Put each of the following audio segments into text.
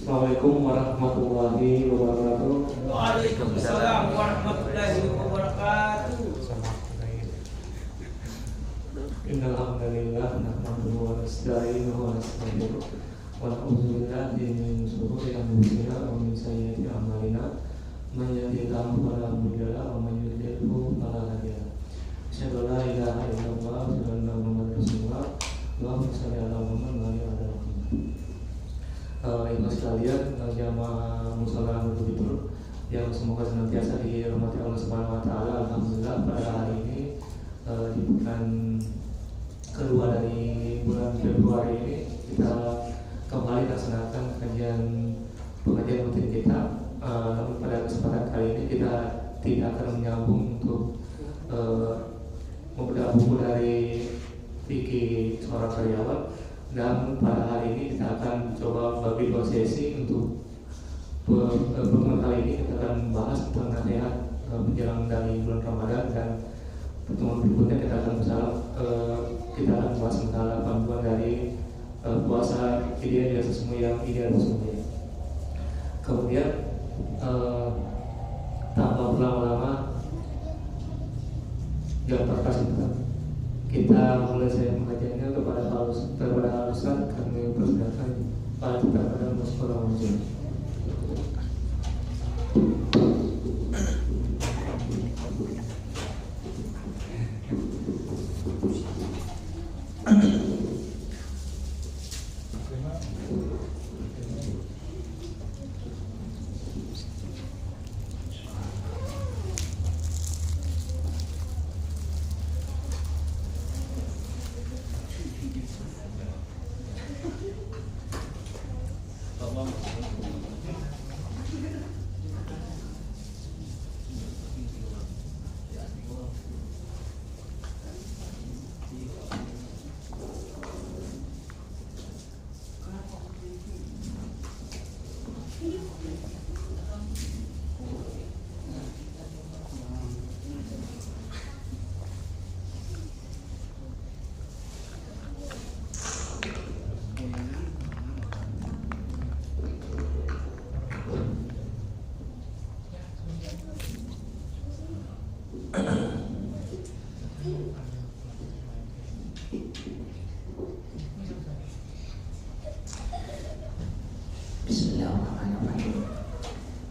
Assalamualaikum warahmatullahi wabarakatuh. Waalaikumsalam warahmatullahi wabarakatuh. Innal hamdalillah nahmaduhu wa nasta'inuhu wa nastaghfiruh wa na'udzu billahi min shururi anfusina wa min sayyiati a'malina. Man yahdihillahu fala mudilla lahu wa man yudlilhu fala hadiya lahu. Asyhadu an la ilaha illallah wa asyhadu anna Muhammadar Rasulullah. Allahumma shalli ala Muhammad wa ala ali Muhammad. Ibu sekalian, jamaah mushola Nurul Hidayah yang semoga senantiasa dirahmati Allah Subhanahu wa taala. Alhamdulillah pada hari ini di bulan kedua dari bulan Februari ini kita kembali laksanakan pengajian rutin kita. Namun pada kesempatan kali ini kita tidak akan menyambung untuk membedah buku dari fikih seorang karyawan. Dan pada hari ini kita akan coba bagi dua sesi. Untuk pertemuan kali ini kita akan membahas tentang nasihat menjelang dari bulan Ramadan, dan pertemuan berikutnya kita akan membahas tentang panduan dari puasa ideal yang ideal sesungguhnya. Kemudian tanpa berlama-lama jam terkasih kita mulai saya mengajarnya kepada halusan kami persilakan pada kepada musyawarah majelis.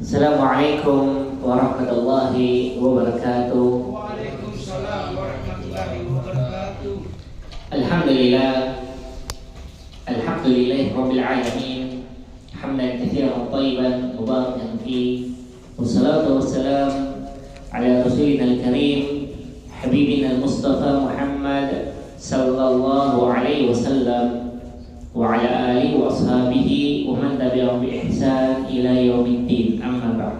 Assalamualaikum warahmatullahi wabarakatuh. Waalaikumsalam warahmatullahi wabarakatuh. Alhamdulillah rabbil alamin, hamdan katsiran thayyiban mubarakan fihi, wassalatu wassalam ala rasulina al-karim habibina al-mustafa Muhammad sallallahu alaihi wasallam wa ala alihi wa ashabihi wa man tabi'ahum bi ihsan ila yaumiddin. Amma ba'd.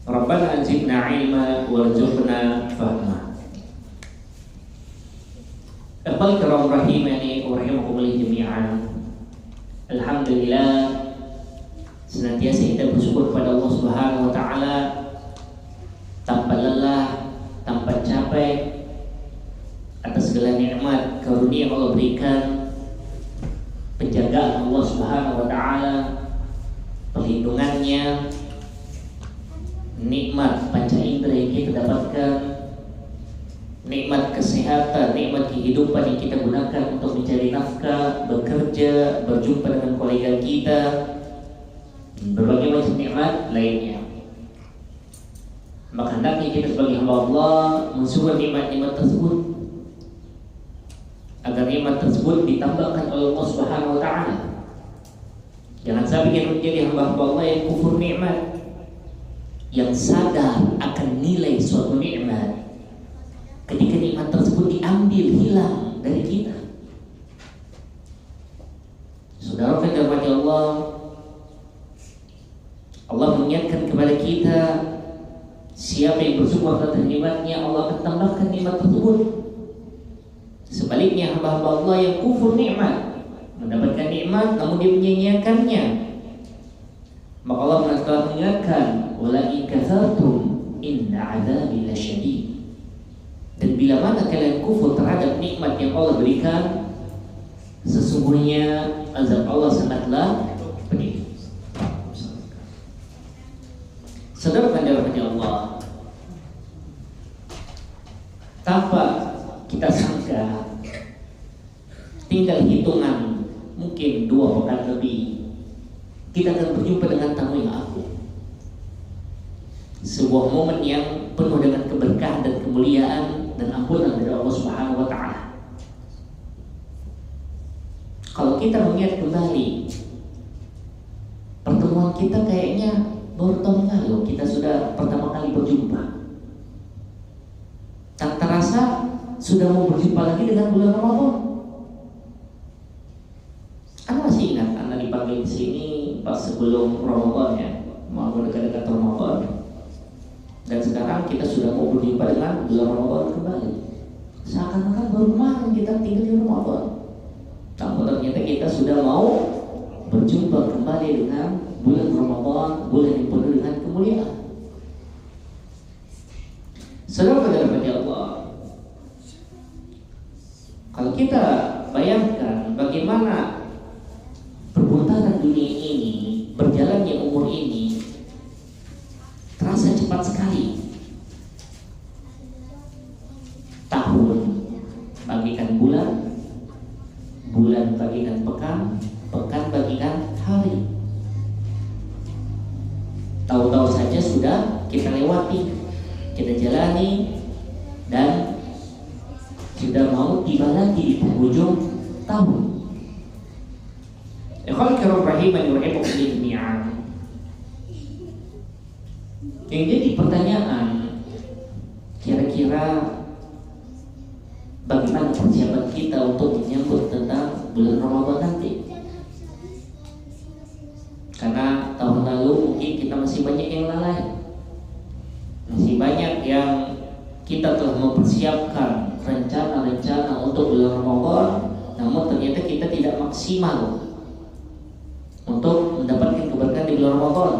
Rabbana zidna ilma warzuqna fahma. Ikhwal kiram rahimani wa rahimakumullah jami'an. alhamdulillah, senantiasa kita bersyukur kepada Allah Subhanahu wa taala tanpa lelah, tanpa capek atas segala nikmat karunia yang Allah berikan, penjagaan Allah Subhanahu wa taala, perlindungannya, nikmat panca indera yang kita dapatkan, nikmat kesehatan, nikmat kehidupan yang kita gunakan untuk mencari nafkah, bekerja, berjumpa dengan kolega kita, berbagai macam nikmat lainnya. Maka hendaknya kita sebagai hamba Allah mensyukur nikmat-nikmat tersebut, agar nikmat tersebut ditambahkan oleh Allah Subhanahu wa taala. Jangan sampai kita menjadi hamba-hamba Allah yang kufur nikmat, yang sadar akan nilai suatu nikmat ketika nikmat tersebut diambil, hilang dari kita. Saudara firman Allah, Allah mengingatkan kepada kita, siapa yang bersyukur atas nikmatnya, Allah akan tambahkan nikmat tersebut. Sebaliknya hamba-hamba Allah yang kufur nikmat, mendapatkan nikmat namun dia menyia-nyiakannya, maka Allah telah mengingatkan, wala in kafartum inna adzabi lasyadid. Dan bila mana kalian kufur terhadap nikmat yang Allah berikan, sesungguhnya azab Allah sangatlah pedih. Saudara dirahmati Allah, tanpa kita sangka, tinggal hitungan mungkin 2 pekan lebih, kita akan berjumpa dengan tamu yang agung. Sebuah momen yang penuh dengan keberkahan dan kemuliaan dan ampunan dari Allah Subhanahu wa taala. Kalau kita mengingat kembali pertemuan kita, kayaknya baru tahun lalu kita sudah pertama kali berjumpa. Tak terasa sudah mau berjumpa lagi dengan bulan Ramadan. Anda masih ingat Anda dipanggil di sini pas sebelum Ramadan ya, mau dekat-dekat Ramadan. Dan sekarang kita sudah mau berjumpa dengan bulan Ramadan kembali. Seakan-akan baru kemarin kita tinggal di Ramadan, namun ternyata kita sudah mau berjumpa kembali dengan bulan Ramadan, bulan yang penuh dengan kemuliaan. Saudara kepada Allah, kalau kita bayangkan bagaimana perputaran dunia ini, berjalannya umur ini, terasa cepat sekali. Tahun bagikan bulan, bulan bagikan pekan, pekan bagikan hari. Tahu-tahu saja sudah kita lewati, kita jalani, dan sudah mau tiba lagi di penghujung tahun. Ikhwan kiram rahimani wa jami'an. Yang jadi pertanyaan, kira-kira bagaimana persiapan kita untuk menyambut tentang bulan Ramadan nanti? Karena tahun lalu mungkin kita masih banyak yang lalai, masih banyak yang kita telah mempersiapkan rencana-rencana untuk bulan Ramadan, namun ternyata kita tidak maksimal untuk mendapatkan keberkahan di bulan Ramadan.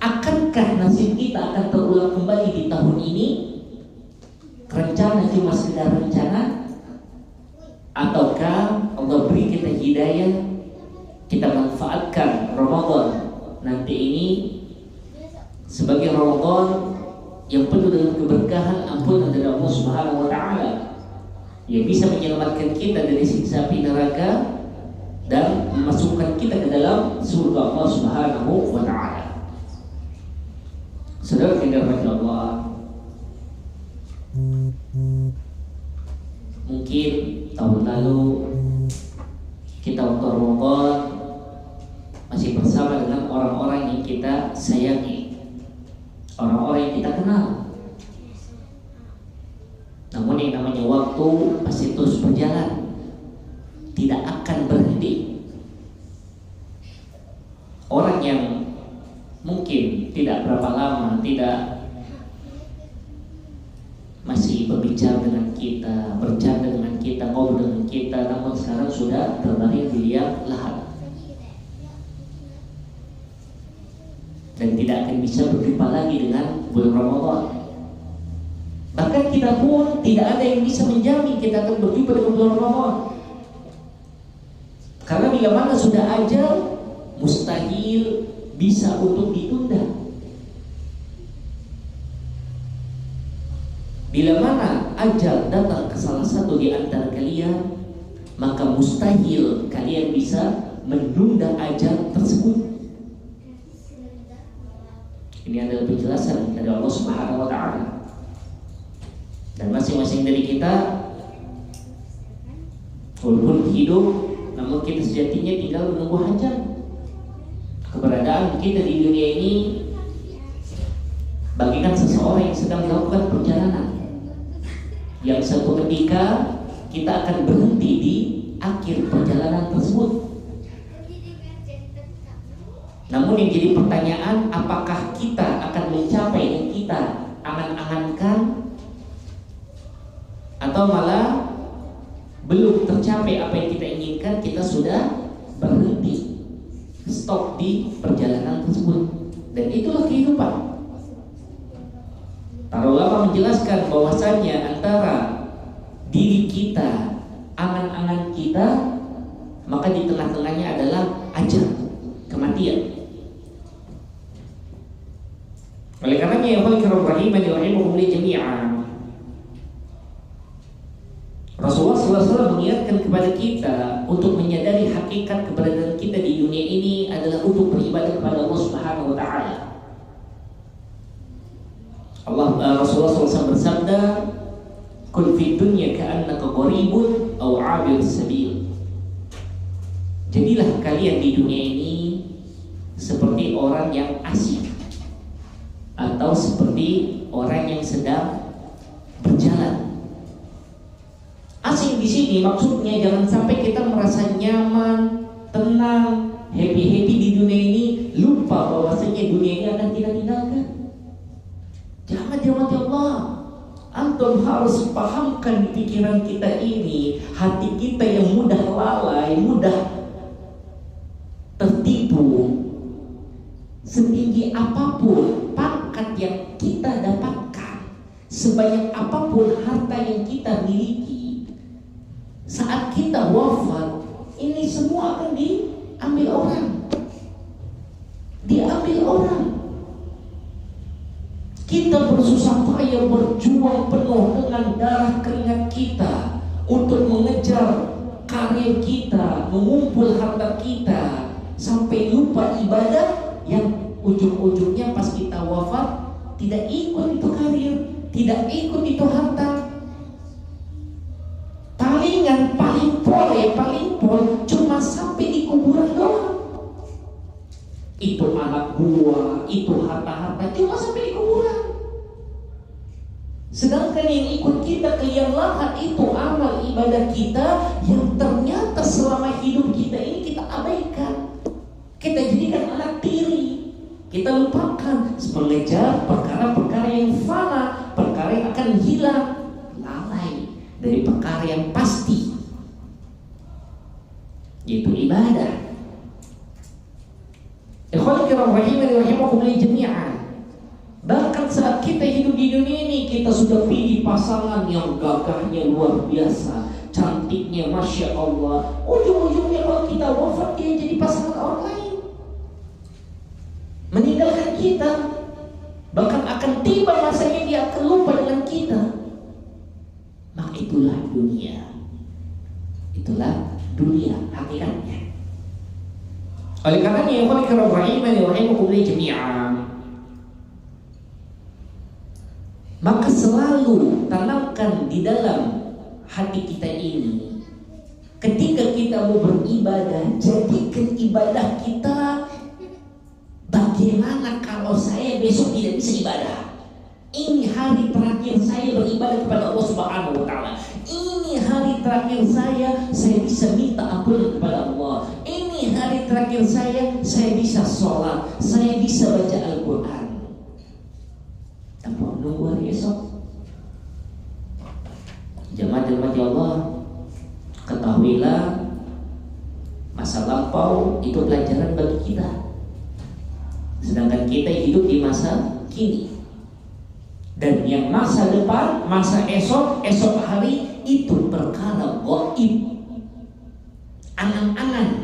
Akankah nasib kita akan terulang kembali di tahun ini? Rencana cuma sekedar rencana, ataukah Allah beri kita hidayah, kita manfaatkan Ramadan nanti ini sebagai Ramadan yang penuh dengan keberkahan, ampunan dari Allah Subhanahu wa taala, yang bisa menyelamatkan kita dari siksa api neraka dan memasukkan kita ke dalam surga Allah Subhanahu wa taala. Saudara yang dirahmati Allah, mungkin tahun lalu kita waktu Ramadan masih bersama dengan orang-orang yang kita sayangi, orang-orang yang kita kenal. Namun yang namanya waktu pasti terus berjalan, tidak akan berhenti. Orang yang mungkin tidak berapa lama tidak masih berbicara dengan kita, bercanda dengan kita, ngobrol dengan kita, namun sekarang sudah terbaring di liang lahat. dan tidak akan bisa berjumpa lagi dengan bulan Ramadan. Bahkan kita pun tidak ada yang bisa menjamin kita akan berjumpa dengan bulan Ramadan. Karena bila mana sudah ajal, mustahil bisa untuk ditunda. Bila mana ajal datang ke salah satu di antara kalian, maka mustahil kalian bisa menunda ajal tersebut. Ini adalah penjelasan dari Allah Subhanahu wa taala. Dan masing-masing dari kita walaupun hidup, namun kita sejatinya tinggal menunggu ajal. Keberadaan kita di dunia ini bagikan seseorang yang sedang melakukan perjalanan, yang suatu ketika kita akan berhenti di akhir perjalanan tersebut. Namun yang jadi pertanyaan, apakah kita akan mencapai yang kita angan-angankan, atau malah belum tercapai apa yang kita inginkan, kita sudah berhenti, stop di perjalanan tersebut. Dan itulah kehidupan. Para ulama menjelaskan bahwasannya antara diri kita, angan-angan kita, maka di tengah-tengahnya adalah ajal, kematian. Oleh karenanya ya Allah rahimani wa rahimakumullah jami'an, Rasulullah SAW mengingatkan kepada kita untuk menyadari hakikat keberadaan kita di dunia ini adalah untuk beribadah kepada Allah Subhanahu wa taala. Rasulullah SAW bersabda, "Kun fid dunya ka'annaka gharibun aw 'abir sabil." Jadilah kalian di dunia ini seperti orang yang asing atau seperti orang yang sedang berjalan. Asing di sini maksudnya jangan sampai kita merasa nyaman, tenang, happy di dunia ini, lupa bahwasanya dunia ini akan kita tinggalkan. Jangan dirahmati Allah. Antum harus pahamkan di pikiran kita ini, hati kita yang mudah lalai, mudah tertipu. Setinggi apapun pangkat yang kita dapatkan, sebanyak apapun harta yang kita miliki, saat kita wafat, ini semua akan diambil orang. Diambil orang. Kita bersusah payah berjuang penuh dengan darah keringat kita untuk mengejar karir kita, mengumpul harta kita, sampai lupa ibadah yang ujung-ujungnya pas kita wafat tidak ikut itu karir, tidak ikut itu harta. Paling pol cuma sampai di kuburan doang. Itu anak buah, itu harta-harta cuma sampai di kuburan. Sedangkan yang ikut kita ke liang lahat itu amal ibadah kita yang ternyata selama hidup kita ini kita abaikan. Kita jadikan anak tiri. Kita lupakan mengejar perkara-perkara yang fana, perkara yang akan hilang, lalai dari perkara yang pasti, yaitu ibadah. Ikhwan kiram rahimani rahimakumullah jami'an. Bahkan saat kita hidup di dunia ini, kita sudah pilih pasangan yang gagahnya luar biasa, cantiknya masya Allah. Ujung-ujungnya kalau kita wafat, dia jadi pasangan orang lain, meninggalkan kita. Bahkan akan tiba masanya dia akan lupa dengan kita. Maka itulah dunia. Itulah dunia hakikatnya. Oleh karenanya ya Allah kiram rahimani rahimakumullah jami'an, maka selalu tanamkan di dalam hati kita ini, ketika kita mau beribadah, jadikan ibadah kita bagaimana kalau saya besok tidak bisa ibadah. Ini hari terakhir saya beribadah kepada Allah Subhanahu wa taala. Ini hari terakhir saya bisa minta ampun kepada Allah. Ini hari terakhir saya bisa sholat, saya bisa baca Al-Quran. Tanpa menunggu hari esok. Jemaah-jemaah Allah, ketahuilah masa lampau itu pelajaran bagi kita. Sedangkan kita hidup di masa kini. Dan yang masa depan, masa esok hari itu perkara gaib, angan-angan.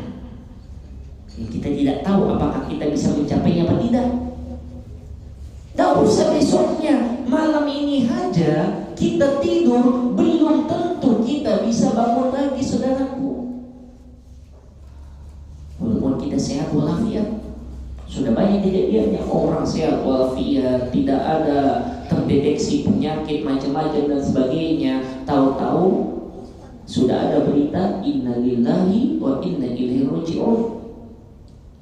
Kita tidak tahu apakah kita bisa mencapainya apa tidak. Tidak usah besoknya, malam ini aja kita tidur, belum tentu kita bisa bangun lagi, saudaraku. Walaupun kita sehat walafiat, sudah banyak kejadiannya orang sehat walafiat, tidak ada terdeteksi penyakit macam-macam dan sebagainya. Tahu-tahu sudah ada berita innalillahi wa inna ilaihi raji'un.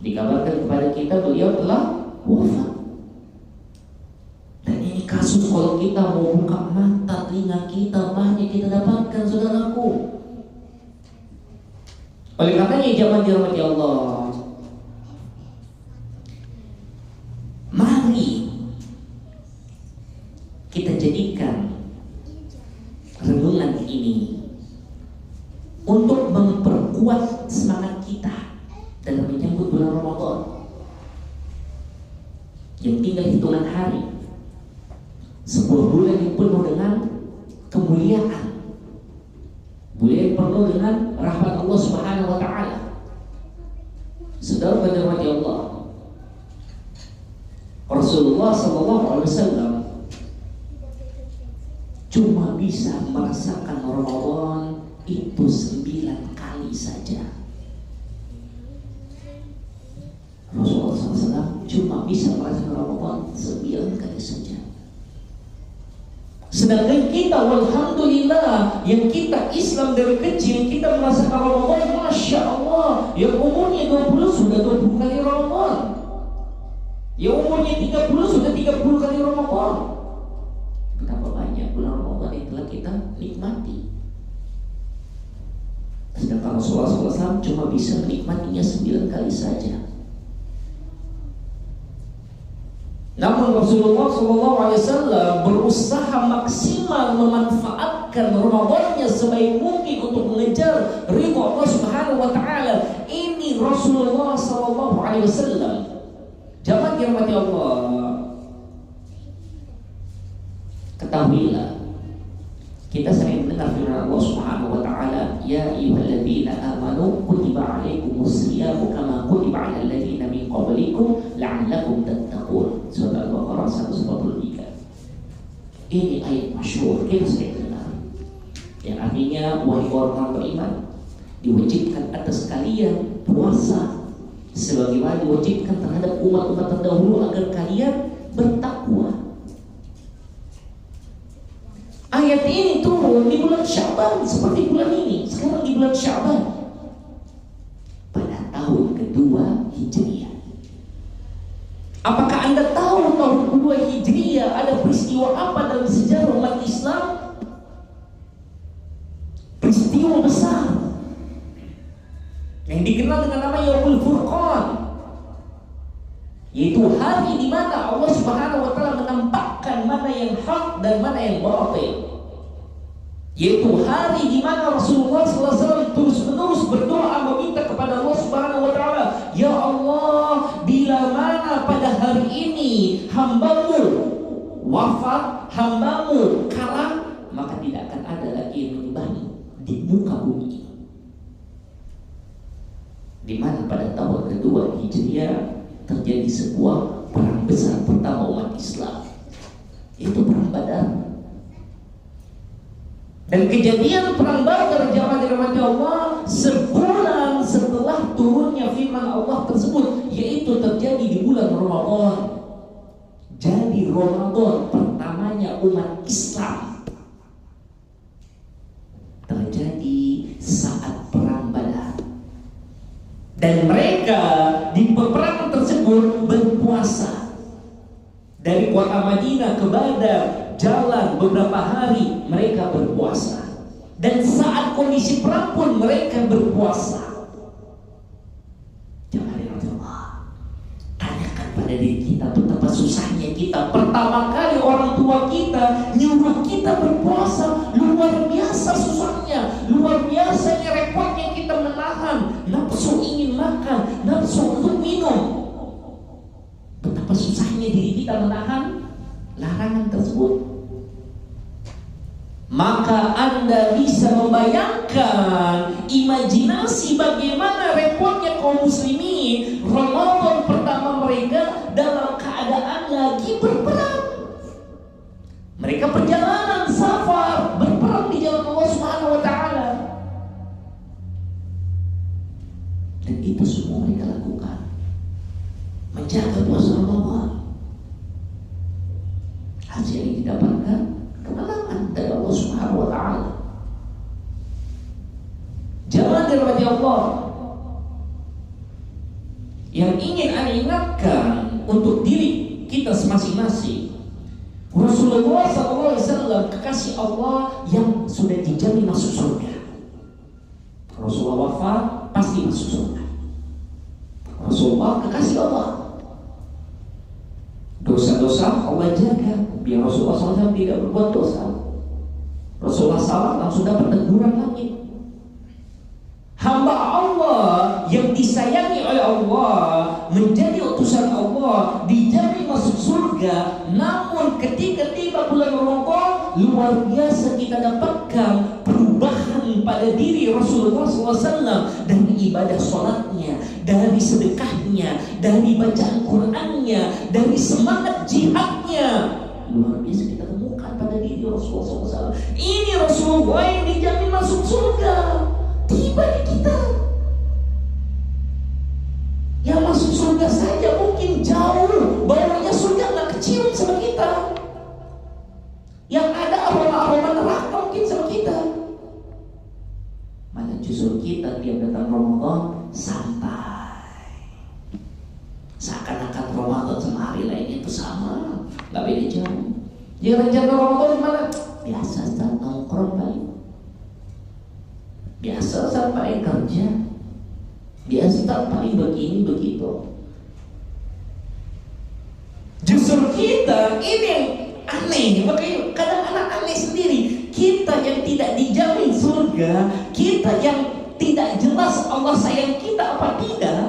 Dikabarkan kepada kita beliau telah wafat. Dan ini kasus kalau kita mau buka mata telinga kita banyak kita dapatkan, saudaraku. Oleh karenanya jamaah dirahmati Allah, mari kita jadikan renungan ini untuk memperkuat semangat kita dalam menyambut bulan Ramadan yang tinggal hitungan hari, sebuah bulan yang penuh dengan kemuliaan, bulan yang penuh dengan rahmat Allah Subhanahu wa taala. Saudara dirahmati Allah, Rasulullah sallallahu alaihi wasallam cuma bisa merasakan Ramadan itu 9 kali saja. Rasulullah SAW cuma bisa merasakan Ramadan 9 kali saja. Sedangkan kita, walhamdulillah, yang kita Islam dari kecil, kita merasakan Ramadan, Masya Allah, yang umurnya 20 sudah 20 kali Ramadan, yang umurnya 30 sudah 30 kali Ramadan. Betapa banyak bulan Ramadan yang telah kita nikmati. Sedangkan Rasulullah SAW cuma bisa menikmatinya 9 kali saja. Namun Rasulullah SAW berusaha maksimal memanfaatkan Ramadannya sebaik mungkin untuk mengejar ridha Allah Subhanahu wa taala. Ini Rasulullah SAW. Jamaah dirahmati Allah, ketahuilah, kita sering mendengar firman Allah Subhanahu wa taala, ya ayyuhalladzina amanu kutiba alaikumus shiyamu kama kutiba alal ladzina min qablikum la'allakum tattaqun. Surah Al-Baqarah 143. Ini ayat masyhur, kita sering dengar, yang artinya wahai orang beriman, diwajibkan atas kalian puasa sebagaimana diwajibkan terhadap umat-umat terdahulu agar kalian bertakwa. Ayat ini turun di bulan Sya'ban seperti bulan ini, sekarang di bulan Sya'ban pada tahun kedua Hijriah. Apakah Anda tahu tahun kedua Hijriah ada peristiwa apa dalam sejarah umat Islam? Peristiwa besar yang dikenal dengan nama Yaumul Furqan, yaitu hari di mana Allah Subhanahu wa taala menampakkan mana yang hak dan mana yang batil. Yaitu hari di mana Rasulullah SAW terus-menerus berdoa meminta kepada Allah Subhanahu wa taala, ya Allah, bila mana pada hari ini hambamu wafat, hambamu kalah, maka tidak akan ada lagi yang menyembahmu di muka bumi ini. Di mana pada tahun kedua Hijriah terjadi sebuah perang besar pertama umat Islam, yaitu perang Badar. Dan kejadian perang Badar, jamaah dirahmati Allah, sebulan setelah turunnya firman Allah tersebut, yaitu terjadi di bulan Ramadan. Jadi Ramadan pertamanya umat Islam terjadi saat perang Badar. Dan mereka di peperangan tersebut berpuasa. Dari kota Madinah ke Badar jalan beberapa hari, mereka berpuasa. Dan saat kondisi perang pun mereka berpuasa. Jangan Allah, tanyakan pada diri kita betapa susahnya kita. Pertama kali orang tua kita nyuruh kita berpuasa, luar biasa susahnya, luar biasa repotnya kita menahan nafsu ingin makan, nafsu untuk minum. diri kita menahan larangan tersebut. Maka Anda bisa membayangkan, imajinasi bagaimana repotnya kaum muslimin Ramadan pertama mereka dalam keadaan lagi berperang. Mereka perjalanan safar, berperang di jalan Allah Subhanahu wa taala. Dan itu semua mereka lakukan, menjaga puasa Ramadan. Hasil yang didapatkan kemenangan dari Allah Subhanahu wa taala. Jangan dirahmati Allah. Yang ingin Anda ingatkan untuk diri kita masing-masing, Rasulullah SAW kekasih Allah yang sudah dijamin masuk surga. Rasulullah wafat pasti masuk surga. Rasulullah kekasih Allah. Dosa-dosa Allah jaga biar Rasulullah SAW tidak berbuat dosa. Rasulullah SAW langsung dapat teguran langit. Hamba Allah yang disayangi oleh Allah, menjadi utusan Allah, dijamin masuk surga. Namun ketika tiba bulan Ramadan, luar biasa kita dapatkan perubahan pada diri Rasulullah SAW, dari ibadah sholatnya, dari sedekahnya, dari bacaan Qur'annya, dari semangat jihadnya. Luar biasa kita temukan pada diri Rasulullah SAW. Ini Rasulullah yang dijamin masuk surga. Tiba di kita. Yang masuk surga saja mungkin jauh, baunya surga nggak kecium sama kita. Yang ada aroma-aroma neraka mungkin sama kita. Malah justru kita tiap datang Ramadan santai, seakan-akan Ramadan sama hari lainnya itu sama, nggak beda jauh. Jadi rencana Ramadan gimana? Biasa nongkrong paling, biasa sampai kerja, biasa sampai begini begitu. Justru kita ini yang aneh, makanya kadang anak aneh sendiri. Kita yang tidak dijamin surga, kita yang tidak jelas Allah sayang kita apa tidak,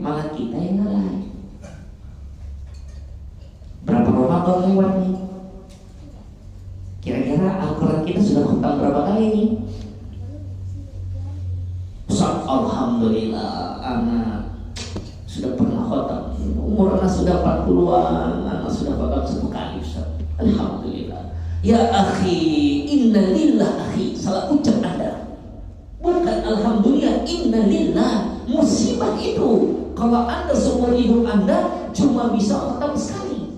malah kita yang lalai. Berapa Ramadan lewat nih? Kira-kira Al-Quran kita sudah khatam berapa kali nih? Ustaz, alhamdulillah anak sudah pernah khatam. Umur anak sudah 40-an, anak sudah khatam 1 kali Ustaz. Alhamdulillah. Ya akhi, inna lillah akhi. Salah ucap Anda. Bukan alhamdulillah, inna lillah. Musibah itu kalau Anda seumur hidup Anda cuma bisa khatam sekali.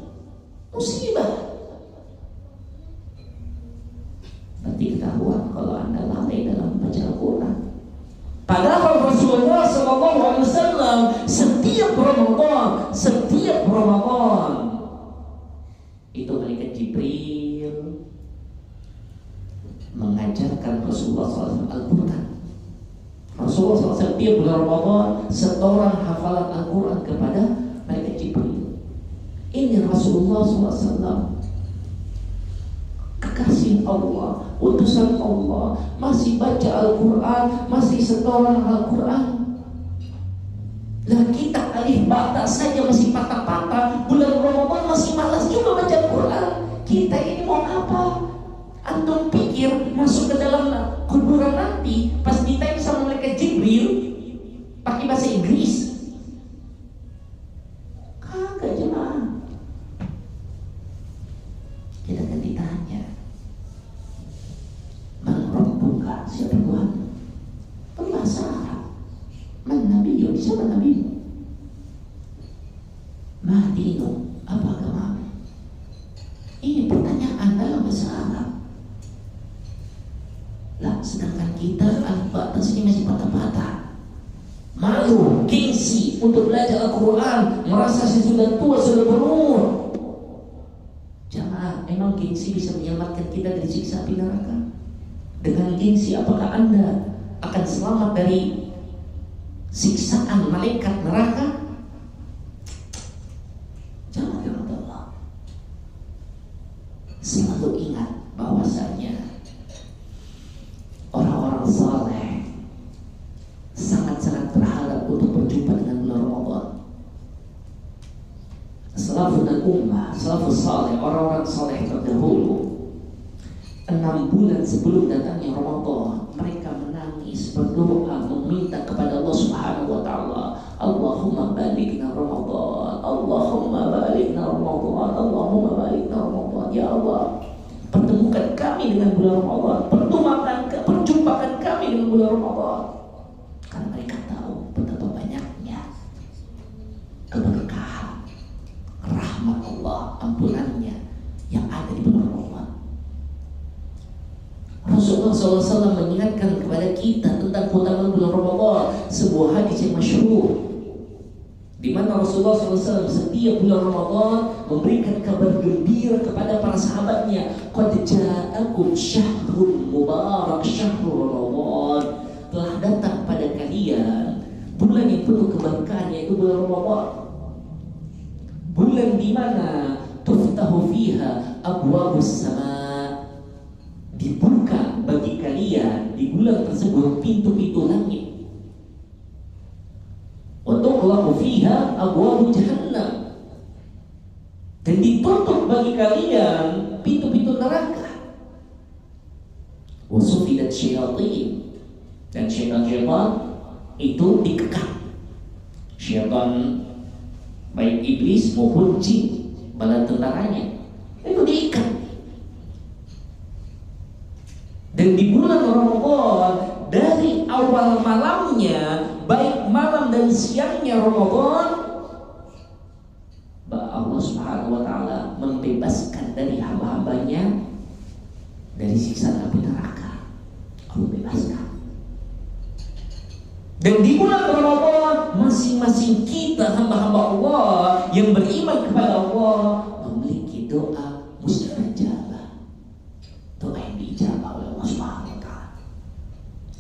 Musibah. Berarti ketahuan kalau Anda lalai dalam baca Al-Quran. Padahal Rasulullah SAW setiap Ramadan itu malaikat Jibril mengajarkan Rasulullah SAW Al-Quran. Rasulullah SAW setiap bulan Ramadan setoran hafalan Al-Quran kepada malaikat Jibril. Ini Rasulullah SAW, kekasih Allah, utusan Allah, masih baca Al-Quran, masih setoran Al-Quran. Lah kita alif bata saja masih patah-patah, bulan Ramadan masih malas juga baca Al-Quran. Kita ini mau apa? Antum pikir masuk ke dalam kuburan nanti pas ditanya sama malaikat Jibril pakai bahasa Inggris? Kagak jemaah. Kita akan ditanya, Man Rabbuka, siapa Tuhan? Bahasa Arab. Man Nabiyyu, siapa Nabi? Mahdinu, apa agama? Ini pertanyaan dalam bahasa Arab. Lah, sedangkan kita al-batas ini masih patah-patah. Malu, gengsi untuk belajar Al-Quran, merasa sudah tua, sudah berumur. Jangan, emang gengsi bisa menyelamatkan kita dari siksa api neraka? Dengan gengsi apakah Anda akan selamat dari siksaan malaikat neraka? Jangan, ya Allah. Selalu ingat bahwasanya orang-orang saleh sangat-sangat berharap untuk berjumpa dengan bulan Ramadan. salafun ummah, salafus saleh, orang-orang saleh terdahulu, 6 bulan sebelum datangnya Ramadan, mereka menangis, berdoa, meminta kepada Allah Subhanahu wa taala, Allahumma balighna Ramadan, Allahumma balighna Ramadan, Allahumma balighna Ramadan. Ya Allah, pertemukan kami dengan bulan Ramadan, perjumpakan kami dengan bulan Ramadan. Karena mereka tahu betapa banyaknya keberkahan, rahmat Allah, ampunannya yang ada di bulan Ramadan. Rasulullah SAW mengingatkan kepada kita tentang keutamaan bulan Ramadan, sebuah hadis yang masyhur, di mana Rasulullah SAW setiap bulan Ramadan memberikan kabar gembira kepada para sahabatnya, qad ja'akum syahrun mubarak syahrul Ramadan, telah datang pada kalian bulan yang penuh keberkahan, yaitu bulan Ramadan. Bulan di mana tuftahu fiha abwabus sama, dibuka bagi kalian di bulan tersebut pintu-pintu langit. Wa tughlaqu fiha abwabu jahannam, dan ditutup bagi kalian pintu-pintu neraka. Wa sufidat syayatin, dan syaitan-syaitan itu dikekang. Syaitan baik iblis maupun jin, bala tentaranya itu diikat. Dan di bulan Ramadan, dari awal malamnya, baik malam dan siangnya Ramadan, Allah Subhanahu wa taala membebaskan dari hamba-hambanya dari siksa api neraka. Allah bebaskan. Dan di bulan Ramadan, masing-masing kita hamba-hamba Allah yang beriman kepada Allah memiliki doa mustajabah, doa yang diijabah oleh Allah Subhanahu wa taala.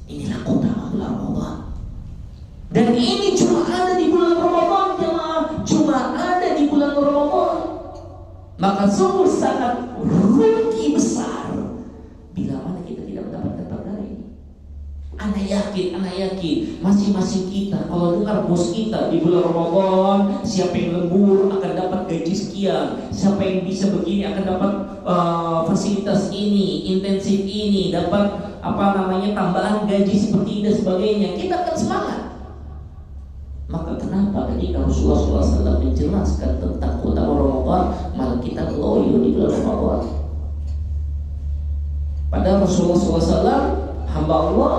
Inilah keutamaan bulan Ramadan. Dan ini cuma ada di bulan Ramadan, jemaah, cuma ada di bulan Ramadan. Maka sungguh sangat rugi besar bila mana kita tidak mendapatkan perkara ini. Anak yakin masing-masing kita kalau dengar bos kita di bulan Ramadan, siapa yang lembur akan dapat gaji sekian, siapa yang bisa begini akan dapat fasilitas ini, intensif ini, dapat tambahan gaji seperti ini dan sebagainya, kita akan semangat. Maka kenapa ketika Rasulullah SAW menjelaskan tentang keutamaan Ramadan, malah kita loyo di bulan Ramadan? Padahal Rasulullah SAW, hamba Allah,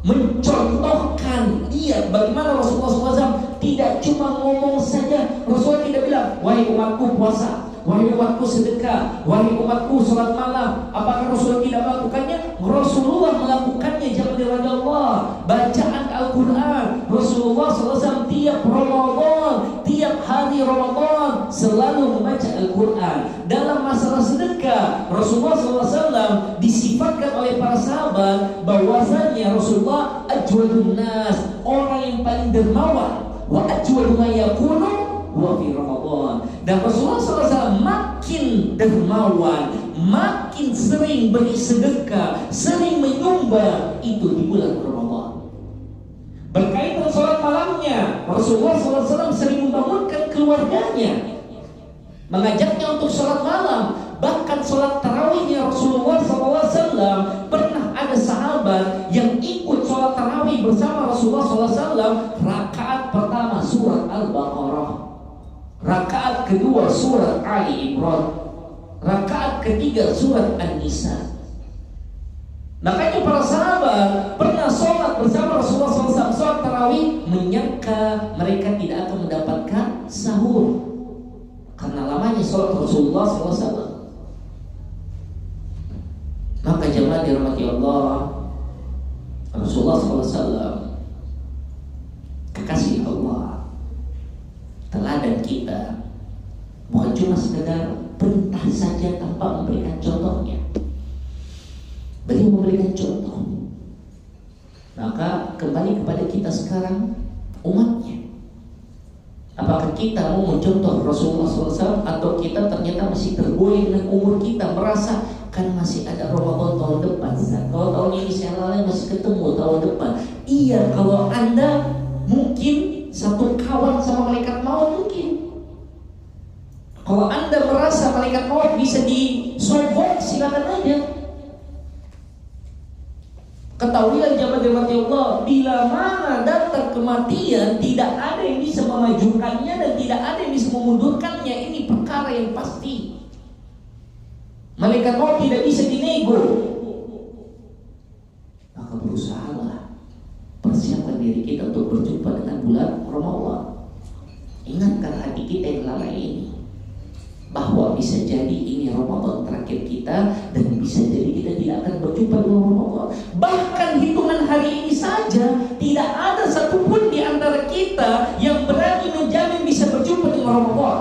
mencontohkan dia bagaimana Rasulullah SAW tidak cuma ngomong saja. Rasulullah tidak bilang, wahai umatku puasa, wahai umatku sedekah, wahai umatku sholat malam. Apakah Rasulullah tidak melakukannya? Rasulullah melakukannya. Jangan diraja Allah, bacaan Al-Quran. Rasulullah SAW tiap Ramadan, tiap hari Ramadan selalu membaca Al-Quran. Dalam masalah sedekah, Rasulullah SAW disifatkan oleh para sahabat bahwasanya Rasulullah ajwadun nas, orang yang paling dermawan, wa ajwadu ma yakunu wa fi Ramadan. Dan Rasulullah SAW makin dermawan, makin sering beri sedekah, sering menyumbang itu di bulan Ramadan. Berkaitan sholat malamnya, Rasulullah SAW sering membangunkan keluarganya, mengajaknya untuk sholat malam. Bahkan sholat tarawihnya Rasulullah SAW, pernah ada sahabat yang ikut sholat tarawih bersama Rasulullah SAW. Rakaat pertama surat Al-Baqarah, rakaat kedua surat Ali Imran, rakaat ketiga surat An-Nisa. Makanya para sahabat pernah sholat bersama Rasulullah SAW, sholat tarawih, menyangka mereka tidak akan mendapatkan sahur karena lamanya sholat Rasulullah SAW. Maka jemaah dirahmati Allah, Rasulullah SAW, kekasih Allah, teladan kita, bukan cuma sekedar perintah saja tanpa memberikan contohnya. Beliau memberikan contoh. Maka kembali kepada kita sekarang, umatnya. Apakah kita mau mencontoh Rasulullah SAW, atau kita ternyata masih tergoyang dengan umur kita, merasa kan masih ada Ramadan tahun depan, kalau tahun ini saya lalai masih ketemu tahun depan. Iya, kalau Anda mungkin satu kawan sama malaikat maut mungkin. Kalau Anda merasa malaikat maut bisa disobok, silakan aja. Ketahuilah jamaah dirahmati Allah, bila mana datang kematian, tidak ada yang bisa memajukannya dan tidak ada yang bisa memundurkannya. Ini perkara yang pasti. Malaikat maut tidak bisa dinego. Maka berusahalah, persiapkan diri kita untuk berjumpa dengan bulan Ramadan. Ingatkan hati kita yang lalai ini, bahwa bisa jadi ini Ramadan terakhir kita, dan bisa jadi kita tidak akan berjumpa dengan Ramadan. Bahkan hitungan hari ini saja tidak ada satupun di antara kita yang berani menjamin bisa berjumpa dengan Ramadan.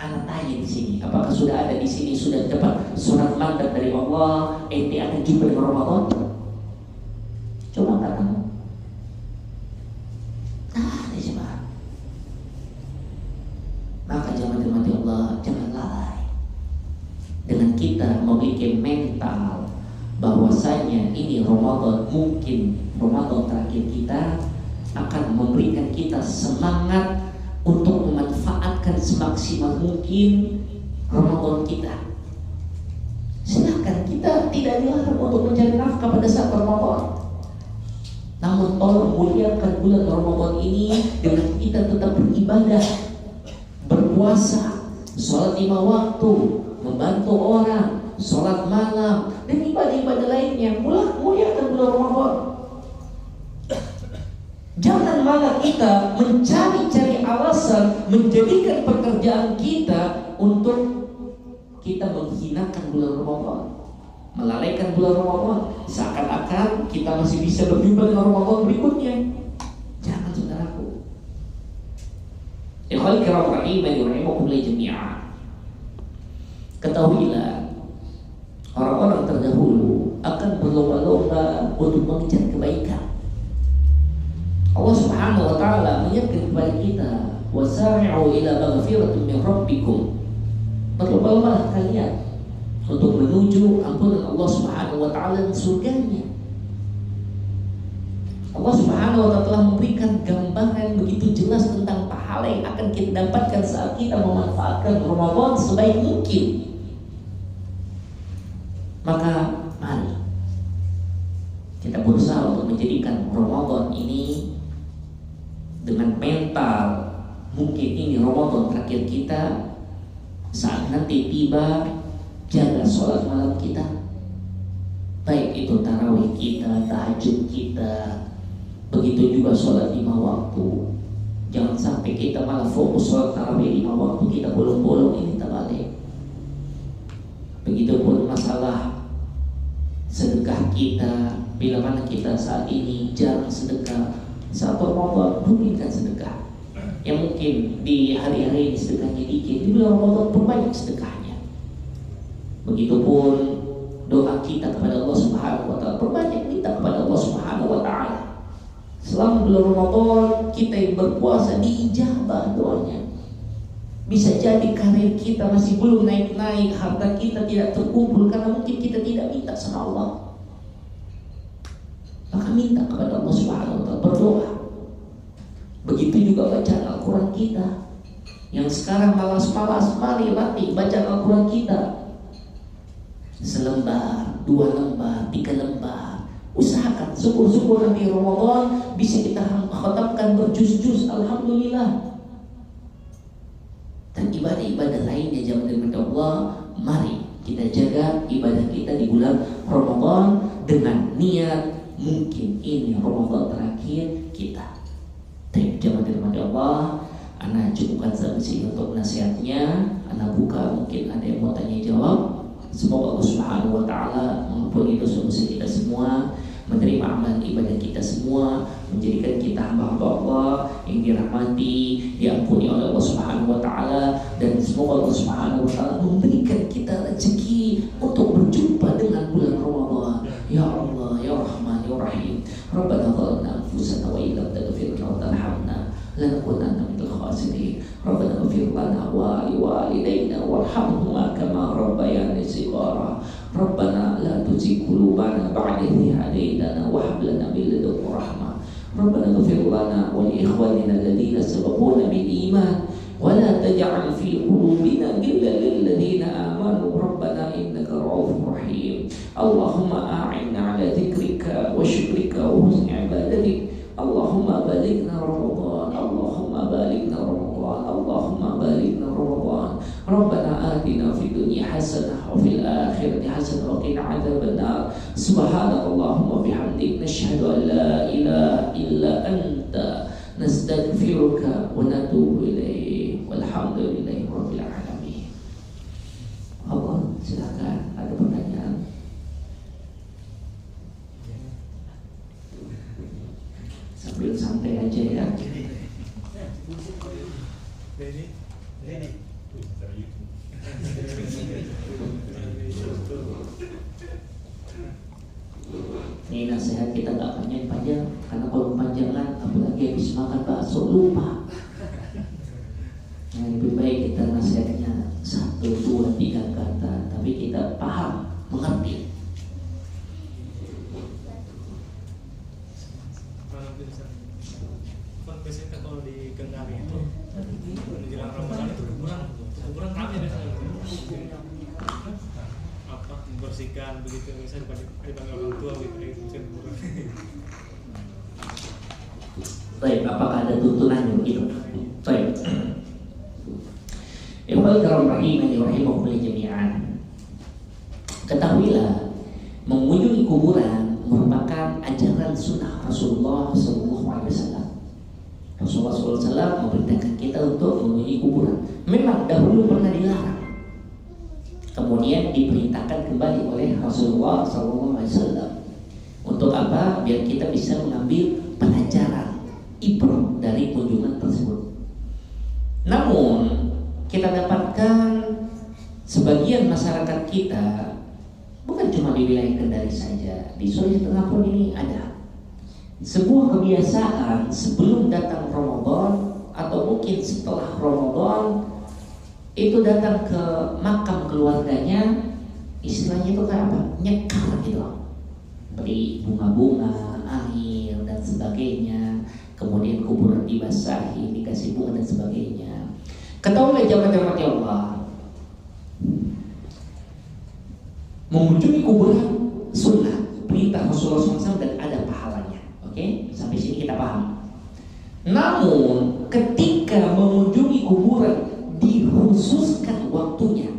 Anak tanya di sini, apakah sudah ada di sini sudah dapat surat mandat dari Allah, ente akan jumpa dengan Ramadan? Coba katakan. Ada jemaah. Maka jangan dirahmati Allah, jangan lalai dengan kita memiliki mental bahwasanya ini Ramadan, mungkin Ramadan terakhir kita, akan memberikan kita semangat untuk memanfaatkan semaksimal mungkin Ramadan kita. Silakan, kita tidak dilarang untuk mencari nafkah pada saat Ramadan. Namun tolong muliakan bulan Ramadan ini dengan kita tetap beribadah, berpuasa, sholat 5 waktu, membantu orang, sholat malam, dan ibadah-ibadah lainnya. Muliakan bulan Ramadan. Jangan malah kita mencari-cari alasan, menjadikan pekerjaan kita untuk kita menghinakan bulan Ramadan, melalaikan bulan Ramadan, seakan-akan kita masih bisa berjumpa dengan Ramadan berikutnya. Jangan, saudaraku. Ikhwani kiram rahimani wa rahimakumullah jami'an. Ketahuilah, orang-orang terdahulu akan berlomba-lomba untuk mengejar kebaikan. Allah Subhanahu wa taala mengingatkan kepada kita, wasari'u ila maghfiratin min rabbikum. Berlomba-lombalah kalian untuk menuju ampunan Allah Subhanahu wa taala dan surganya. Allah Subhanahu wa taala telah memberikan gambaran begitu jelas tentang pahala yang akan kita dapatkan saat kita memanfaatkan Ramadan sebaik mungkin. Maka mari kita berusaha untuk menjadikan Ramadan ini dengan mental, mungkin ini Ramadan terakhir kita. Saat nanti tiba, jaga sholat malam kita, baik itu tarawih kita, tahajud kita, begitu juga sholat 5 waktu. Jangan sampai kita malah fokus sholat tarawih 5 waktu, kita bolong-bolong, ini tak balik. Begitupun masalah sedekah kita, bila mana kita saat ini jarang sedekah, saat Ramadan rutinkan sedekah. Yang mungkin di hari-hari ini sedekahnya dikit, di bulan Ramadan perbanyak sedekahnya. Begitupun doa kita kepada Allah Subhanahu wa taala, perbanyak minta kepada Allah Subhanahu wa taala. Selama bulan Ramadan kita yang berpuasa diijabah doanya. Bisa jadi karir kita masih belum naik-naik, harta kita tidak terkumpul karena mungkin kita tidak minta sama Allah. Maka minta kepada Allah Subhanahu wa taala, berdoa. Begitu juga bacaan Al-Quran kita. Yang sekarang malas-malas, mari latih bacaan Al-Quran kita. Selembar, 2 lembar, 3 lembar. Usahakan, syukur-syukur nanti Ramadan bisa kita khatamkan berjuz-juz, alhamdulillah. Dan ibadah-ibadah lainnya jamaah dirahmati Allah, mari kita jaga ibadah kita di bulan Ramadan dengan niat mungkin ini Ramadan terakhir kita. Jamaah dirahmati Allah, ana cukupkan sampai sini untuk nasihatnya. Ana buka, mungkin ada yang mau tanya jawab. Semoga Allah Subhanahu wa taala mengampuni dosa-dosa kita semua, menerima amalan ibadah kita semua, menjadikan kita hamba-hamba Allah yang dirahmati, diampuni oleh Allah Subhanahu wa taala, dan semoga Allah Subhanahu wa taala memberikan kita rezeki untuk berjumpa dengan bulan Ramadan. Ya Allah, ya Rahman, ya Rahim. Rabbana zalamna anfusana wa illam taghfir lana wa tarhamna lanakunanna minal khasirin. Rabbana ighfir lana wa liwalidayna warhamhuma kama rabbayani shighara. Rabbana la tuzigh qulubana ba'da idh hadaytana wa hab lana min ladunka rahmah. Rabbana ighfir lana wa li ikhwanina alladhina sabaquna bil iman ولا تجعل في قلوبنا غلا للذين آمنوا ربنا إنك رؤوف رحيم اللهم أعنا على ذكرك وشكرك وحسن عبادتك اللهم بلغنا رمضان اللهم بلغنا رمضان اللهم بلغنا رمضان ربنا آتنا في الدنيا حسنة وفي الآخرة حسنة وقنا عذاب النار سبحانك اللهم وبحمدك نشهد أن لا إله إلا أنت نستغفرك ونتوب إليك والحمد لله رب العالمين. Allah, silakan ada pertanyaan. Sambil santai aja ya. Ini nasihat kita nggak panjang-panjang, karena kalau panjangan apalagi habis makan bakso lupa. Nah, lebih baik kita nasihatnya 1, 2, 3 kata, tapi kita paham, mengerti. Biasanya kalau di Kendari itu menjelang Ramadan itu kuburan ramai biasanya. Apa membersihkan begitu, misalnya dipanggil orang tua gitu kuburan. Baik, apakah ada tuntunannya begitu? Baik. Ikhwal karam rahimani rahimakumullah jami'an. Ketahuilah, mengunjungi kuburan merupakan ajaran sunnah Rasulullah SAW. Rasulullah SAW memerintahkan kita untuk mengunjungi kuburan. Memang dahulu pernah dilarang, kemudian diperintahkan kembali oleh Rasulullah SAW. Untuk apa? Biar kita bisa mengambil pelajaran, ibrah dari kunjungan tersebut. Namun kita dapatkan sebagian masyarakat kita, bukan cuma di wilayah Kendari saja, di Sulawesi Tengah pun ini ada sebuah kebiasaan sebelum datang Ramadan atau mungkin setelah Ramadan itu datang ke makam keluarganya, istilahnya itu kayak apa? Nyekar gitu, beri bunga-bunga, air dan sebagainya, kemudian kuburan dibasahi, dikasih bunga dan sebagainya. Ketahuilah jamaah-jamaah Allah, mengunjungi kuburan sunnah, perintah Rasulullah SAW dan ada pahalanya. Oke, sampai sini kita paham. Namun ketika mengunjungi kuburan dikhususkan waktunya,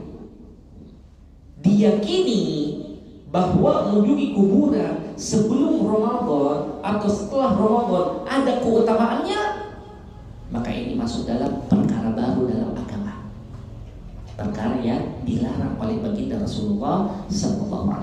diyakini bahwa mengunjungi kuburan sebelum Ramadan atau setelah Ramadan ada keutamaannya, maka ini masuk dalam perkara baru dalam agama, perkara yang dilarang oleh baginda Rasulullah SAW.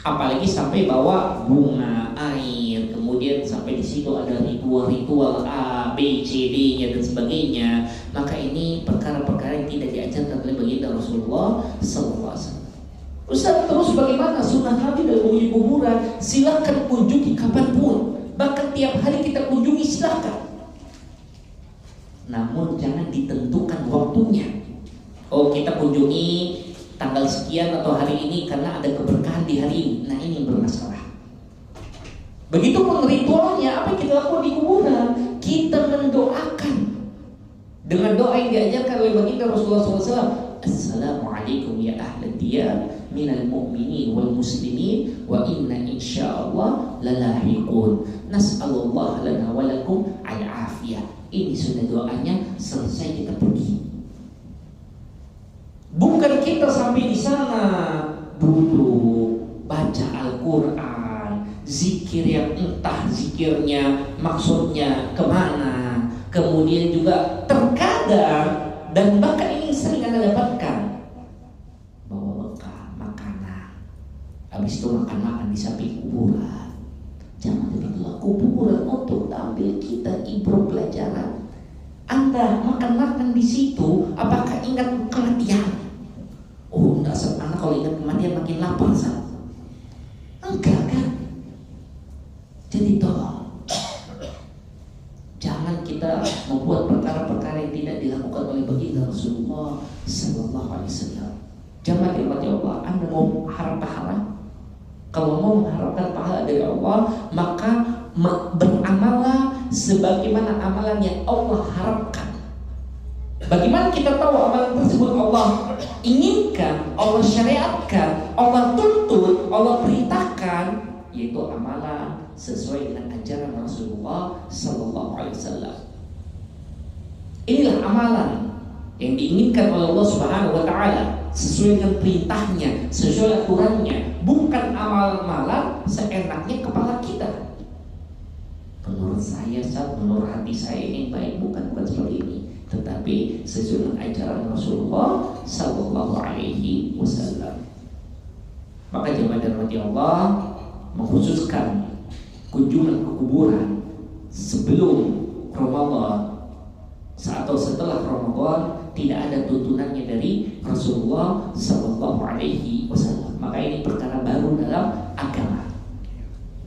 Apalagi sampai bawa bunga, air, kemudian sampai di situ ada ritual-ritual A, B, C, D-nya dan sebagainya. Maka ini perkara-perkara yang tidak diajarkan oleh baginda Rasulullah SAW. Ustaz, terus bagaimana sunnah Nabi dalam mengunjungi kuburan? Silakan kunjungi kapanpun, bahkan tiap hari kita kunjungi silakan. Namun jangan ditentukan waktunya. Oh, kita kunjungi tanggal sekian atau hari ini karena ada keberkahan di hari ini. Nah, ini yang bermasalah. Begitupun ritualnya, apa yang kita lakukan di kuburan? Kita mendoakan dengan doa yang diajarkan oleh baginda Rasulullah SAW. Assalamualaikum ya ahlad diyar minal mu'minin wal muslimin wa inna insyaallah lalahiqun nas'alullah lana walakum al-afiyah. Ini sudah doanya, selesai kita pergi. Bukan kita sampai di sana duduk baca Al-Quran, zikir yang entah zikirnya maksudnya kemana. Kemudian juga terkadang, dan bahkan ini sering Anda dapatkan, bawa bekal makanan, habis itu makan-makan di samping kuburan. Jangan demikian, kuburan untuk ambil kita ibrah pelajaran. Anda makan-makan di situ, apakah ingat kematian? Oh, enggak, anak kalau ingat kematian makin lapar, San. Enggak kan? Jadi tolong, jangan kita membuat perkara-perkara yang tidak dilakukan oleh baginda Rasulullah SAW. Jangan dirahmati Allah. Anda mau harap pahala? Kalau mau mengharapkan pahala dari Allah, maka beramallah sebagaimana amalan yang Allah harapkan. Bagaimana kita tahu amalan tersebut Allah inginkan, Allah syariatkan, Allah tuntut, Allah perintahkan, yaitu amalan sesuai dengan ajaran Rasulullah Sallallahu Alaihi Wasallam. Inilah amalan yang diinginkan oleh Allah Subhanahu Wa Taala, sesuai dengan perintahnya, sesuai aturannya, bukan amalan-amalan seenaknya kepala kita. Menurut saya, menurut hati saya ini baik, bukan seperti ini, tetapi sesuai dengan ajaran Rasulullah Sallallahu Alaihi Wasallam. Maka jemaah dirahmati Allah, mengkhususkan kunjungan ke kuburan sebelum Ramadan atau setelah Ramadan tidak ada tuntunannya dari Rasulullah Sallallahu Alaihi Wasallam. Maka ini perkara baru dalam agama,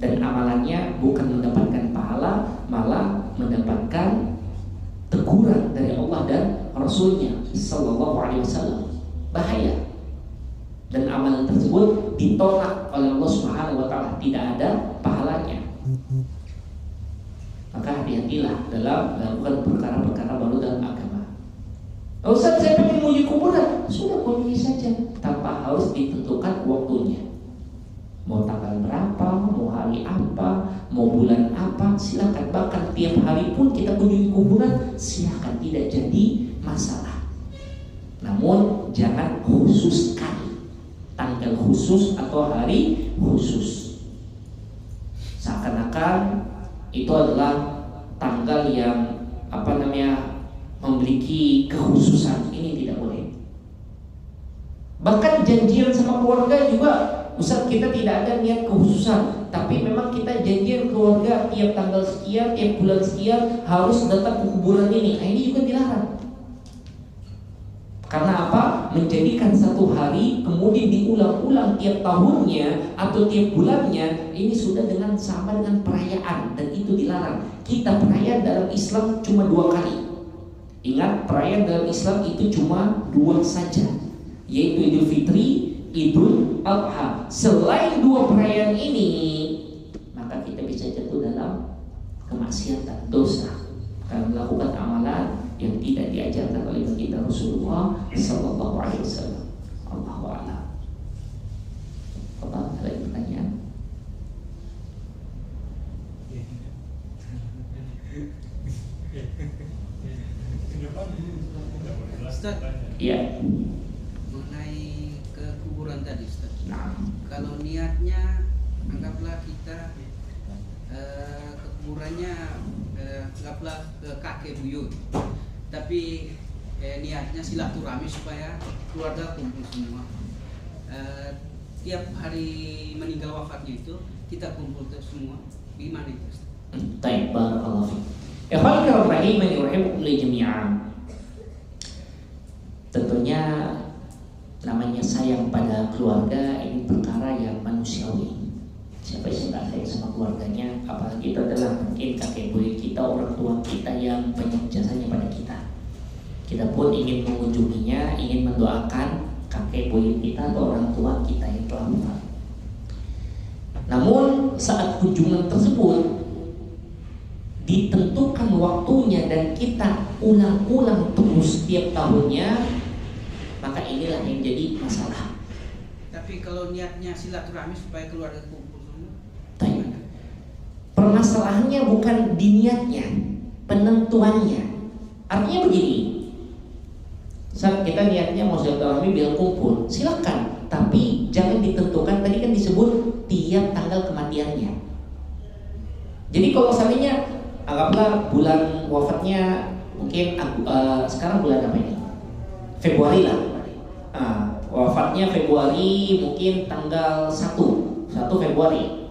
dan amalannya bukan mendapatkan pahala, malah mendapatkan teguran dari Allah dan Rasulnya Sallallahu Alaihi Wasallam. Bahaya. Dan amalan tersebut ditolak oleh Allah Subhanahu Wa Taala, tidak ada pahalanya. Maka hati-hatilah dalam melakukan perkara-perkara baru dalam agama. Ustaz, saya pengen kunjungi kuburan, sudah kunjungi saja tanpa harus ditentukan waktunya. Mau tanggal berapa, mau hari apa, mau bulan apa, silakan. Bahkan tiap hari pun kita kunjungi kuburan, silakan, tidak jadi masalah. Namun jangan khususkan tanggal khusus atau hari khusus, seakan-akan itu adalah tanggal yang memiliki kekhususan. Ini tidak boleh. Bahkan janjian sama keluarga juga, Ustaz, kita tidak ada niat kekhususan, tapi memang kita janjian keluarga tiap tanggal sekian, tiap bulan sekian harus datang ke kuburan ini. Nah, ini juga dilarang. Karena apa? Menjadikan satu hari kemudian diulang-ulang tiap tahunnya atau tiap bulannya, ini sudah sama dengan perayaan, dan itu dilarang. Kita perayaan dalam Islam cuma 2 kali. Ingat, perayaan dalam Islam itu cuma 2 saja, yaitu Idul Fitri, Idul Adha. Selain 2 perayaan ini, maka kita bisa jatuh dalam kemaksiatan, dosa, karena melakukan amalan yang tidak diajarkan oleh baginda Rasulullah Sallallahu Alaihi Wasallam. Allahu a'lam. Apa lagi pertanyaan? Ustaz, Iya. mengenai ke kuburan tadi, Ustaz. Nah, Kalau niatnya, anggaplah kita ke kuburannya, anggaplah ke kakek buyut, tapi niatnya silaturahmi supaya keluarga kumpul semua. Tiap hari meninggal wafatnya itu kita kumpul semua. Gimana itu, Ustaz? baik, barakallahu fiik. Ikhwan fillah rahimani wa rahimakumullah jami'an. Tentunya namanya sayang pada keluarga ini perkara yang manusiawi. Siapa yang tak sayang sama keluarganya, apalagi itu adalah mungkin kakek buyut kita, orang tua kita yang banyak jasanya pada kita. Kita pun ingin mengunjunginya, ingin mendoakan kakek buyut kita atau orang tua kita yang telah wafat. Namun saat kunjungan tersebut ditentukan waktunya dan kita ulang-ulang terus setiap tahunnya, maka inilah yang jadi masalah. Tapi kalau niatnya silaturahmi supaya keluarga kumpul semua, Baik. Permasalahannya bukan di niatnya, penentuannya. Artinya begini, saat kita niatnya mau silaturahmi biar kumpul, silakan, tapi jangan ditentukan. Tadi kan disebut tiap tanggal kematiannya. Jadi kalau seandainya anggaplah bulan wafatnya mungkin sekarang bulan apa ini? Februari lah. Wafatnya Februari, mungkin tanggal 1 Februari.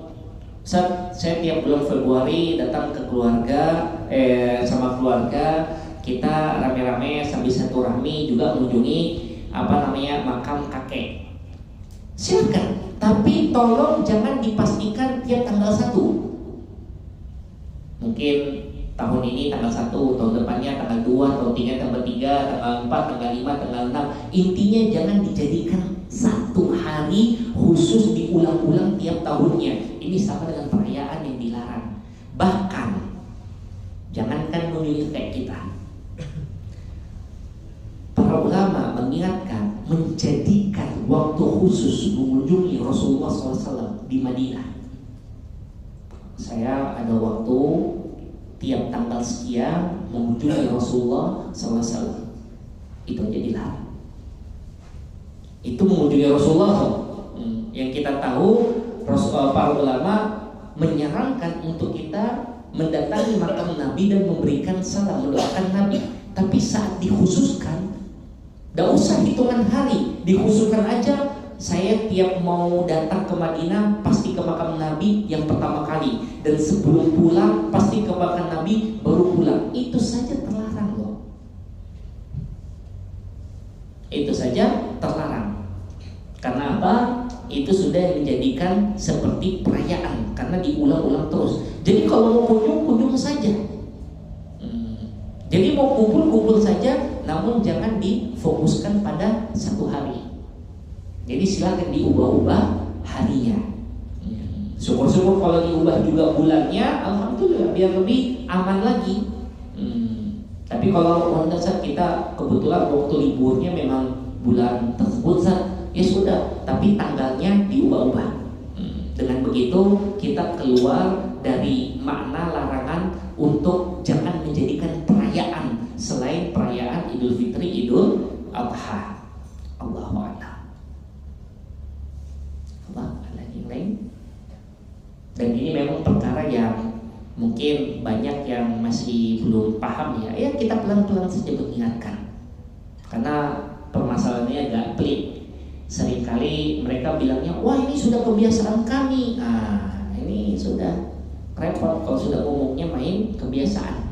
Saya tiap bulan Februari datang ke keluarga, sama keluarga kita rame-rame sambil silaturahmi juga mengunjungi makam kakek. Silakan, tapi tolong jangan dipastikan tiap tanggal 1. Mungkin tahun ini tanggal 1, tahun depannya tanggal 2, tahun 3, tanggal 3, tanggal 4, tanggal 5, tanggal 6. Intinya jangan dijadikan satu hari khusus diulang-ulang tiap tahunnya. Ini sama dengan perayaan yang dilarang. Bahkan jangankan mengunjungi kayak kita, mengunjungi Rasulullah SAW di Madinah. Saya ada waktu tiap tanggal sekian mengunjungi Rasulullah SAW. Itu aja dilarang. Itu mengunjungi Rasulullah. Yang kita tahu para ulama menyarankan untuk kita mendatangi makam Nabi dan memberikan salam, mendoakan Nabi. Tapi saat dikhususkan, tidak usah hitungan hari, dikhususkan aja. Saya tiap mau datang ke Madinah pasti ke makam Nabi yang pertama kali, dan sebelum pulang pasti ke makam Nabi baru pulang. Itu saja terlarang loh. Itu saja terlarang. Karena apa? Itu sudah menjadikan seperti perayaan, karena diulang-ulang terus. Jadi kalau mau kunjung saja. Jadi mau kumpul saja, namun jangan difokuskan pada satu hari. Jadi silakan diubah-ubah harinya. Syukur-syukur kalau diubah juga bulannya, alhamdulillah, biar lebih aman lagi. Tapi kalau saat kita kebetulan waktu liburnya memang bulan tersebut, ya sudah, tapi tanggalnya diubah-ubah. Dengan begitu kita keluar dari makna larangan untuk jangan menjadikan perayaan selain perayaan Idul Fitri, Idul Adha. Allahu a'lam. Ada yang lain? Dan ini memang perkara yang mungkin banyak yang masih belum paham ya. Ya kita pelan-pelan saja mengingatkan. Karena permasalahannya agak pelik. Seringkali mereka bilangnya, wah ini sudah kebiasaan kami. Ini sudah repot kalau sudah ngomongnya main kebiasaan.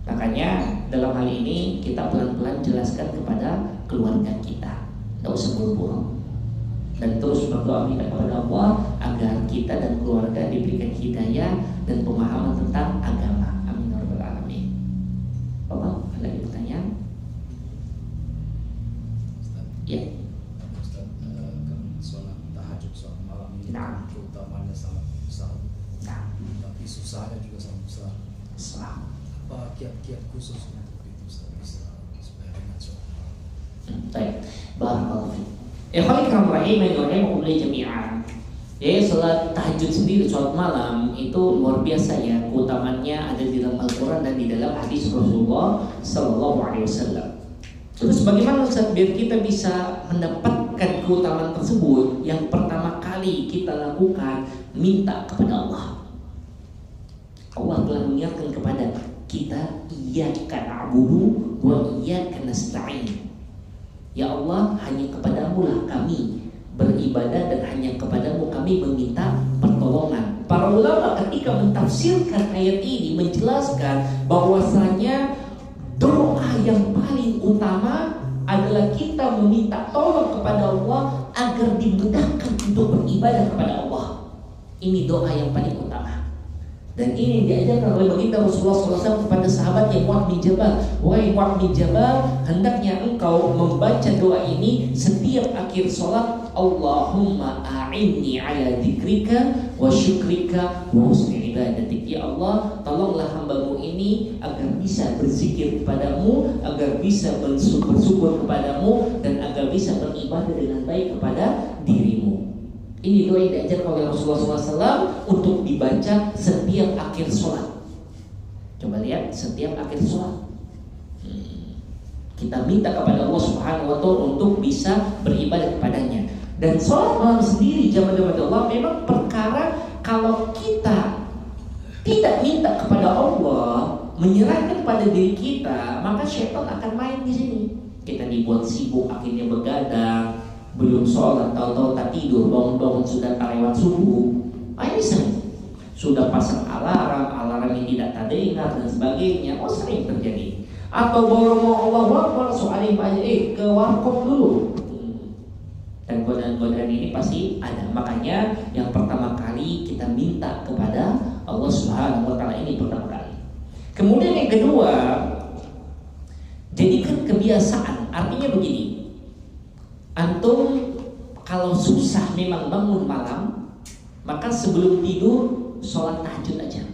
Makanya dalam hal ini kita pelan-pelan jelaskan kepada keluarga kita. Tidak usah buru-buru. Dan terus berdoa minta kepada Allah agar kita dan keluarga diberikan hidayah dan pemahaman tentang agama. Amin ya rabbal alamin. Bapak, ada lagi pertanyaan? Ya. Ustaz, kan sholat tahajud, sholat malam ini utamanya sangat besar. Tapi susahnya juga sangat besar. Apa kiat-kiat khusus untuk itu bisa supaya dengan sholat malam? Baik, barakallahu fiik. Ikhwan rahimani jami'an. Jadi salat tahajud sendiri, salat malam itu luar biasa ya. Keutamannya ada di dalam Al-Quran dan di dalam hadis Rasulullah Sallallahu Alaihi Wasallam. Terus bagaimana Ustaz biar kita bisa mendapatkan keutamaan tersebut? Yang pertama kali kita lakukan, minta kepada Allah. Allah telah mengingatkan kepada kita, iyyaka na'budu wa iyyaka nasta'in. Ya Allah, hanya kepadamu lah kami beribadah dan hanya kepadamu kami meminta pertolongan. Para ulama ketika mentafsirkan ayat ini menjelaskan bahwasanya doa yang paling utama adalah kita meminta tolong kepada Allah agar dimudahkan untuk beribadah kepada Allah. Ini doa yang paling utama. Dan ini diajarkan oleh baginda Rasulullah SAW kepada sahabatnya Mu'adz bin Jabal. Wahai Mu'adz bin Jabal, hendaknya engkau membaca doa ini setiap akhir sholat. Allahumma a'inni ala dzikrika wa syukrika wa husni ibadatik. Ya Allah, tolonglah hambamu ini agar bisa berzikir kepadamu, agar bisa bersyukur kepadamu, dan agar bisa beribadah dengan baik kepada dirimu. Ini doa yang diajarkan oleh Rasulullah SAW untuk dibaca setiap akhir sholat. Coba lihat, setiap akhir sholat kita minta kepada Allah Subhanahu Wa Taala untuk bisa beribadah kepadanya. Dan sholat malam sendiri jamaah Allah memang perkara kalau kita tidak minta kepada Allah, menyerahkan pada diri kita, maka syaitan akan main di sini. Kita dibuat sibuk, akhirnya begadang, belum sholat, tahu-tahu tak tidur, bangun-bangun sudah lewat subuh. Ini sering. Sudah pasang alarm yang tidak terdengar dan sebagainya. Sering terjadi. Atau baru mau Allah Akbar, soalnya banyak ke warkop dulu. Dan godaan-godaan ini pasti ada. Makanya yang pertama kali kita minta kepada Allah Subhanahu Wa Taala, ini pertama kali. Kemudian yang kedua, jadikan kebiasaan. Artinya begini. Antum kalau susah memang bangun malam, maka sebelum tidur sholat tahajud aja.